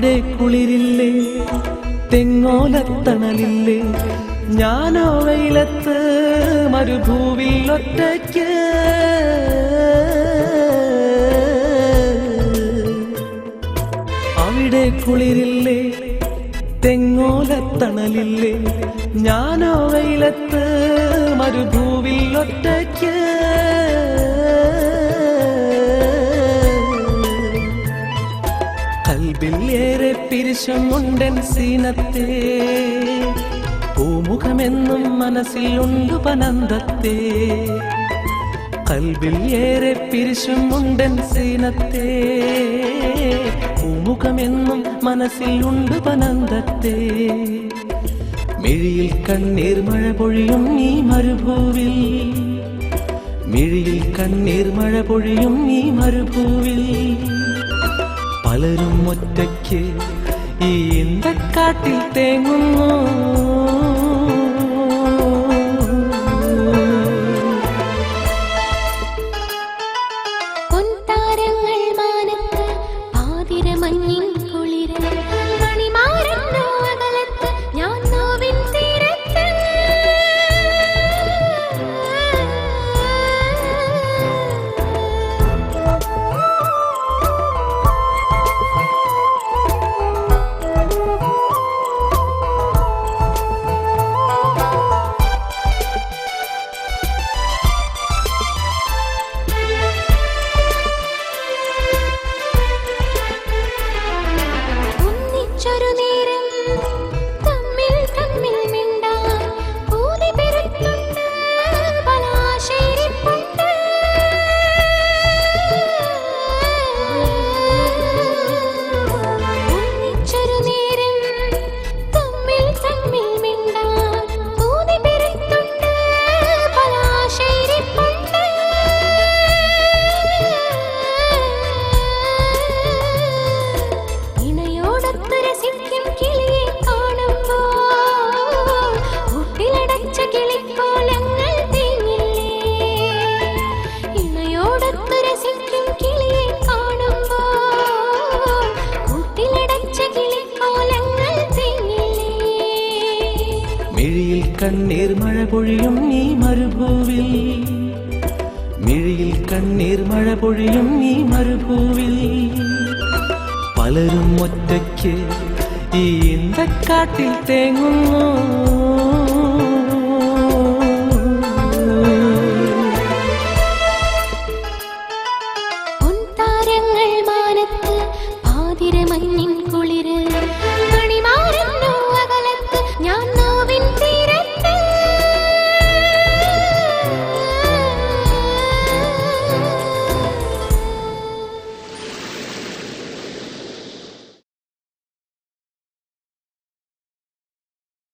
അവിടെ കുളിരില്ലേ, തെങ്ങോലത്തണലില്ലേ, ഞാനോ വെയിലത്ത് മരുഭൂവിൽ ഒറ്റയ്ക്ക്. അവിടെ കുളിരില്ലേ, തെങ്ങോലത്തണലില്ലേ, ഞാനോ വെയിലത്ത് മരുഭൂവിൽ ഒറ്റയ്ക്ക്. കൽബിൽ ഏറെ പിരിശമുണ്ടൻ സീനത്തെ, പൂമുഖമെന്നും മനസ്സിലുണ്ടു പനന്തത്തെ. കൽബിൽ ഏറെ പിരിശമുണ്ടൻ സീനത്തെ, പൂമുഖമെന്നും മനസ്സിലുണ്ട് പനന്തത്തെ. മിഴിയിൽ കണ്ണീർ മഴ പൊഴിയും ഈ മരുഭൂവിൽ, മിഴിയിൽ കണ്ണീർ മഴ പൊഴിയും ഈ മരുഭൂവിൽ. പലരും ഒറ്റയ്ക്ക് ഈ ഇന്തക്കാട്ടിൽ തേങ്ങുന്നു. മിഴിയിൽ കണ്ണീർ മഴ പൊഴിയും ഈ മരുഭൂവിൽ, മിഴിയിൽ കണ്ണീർ മഴ പൊഴിയും ഈ മരുഭൂവിൽ. പലരും ഒറ്റയ്ക്ക് ഈ ഇന്തക്കാട്ടിൽ തേങ്ങുന്നു. പൊൻതാരങ്ങൾ മാനത്ത്, പാതിര മഞ്ഞിൻ കുളിര്.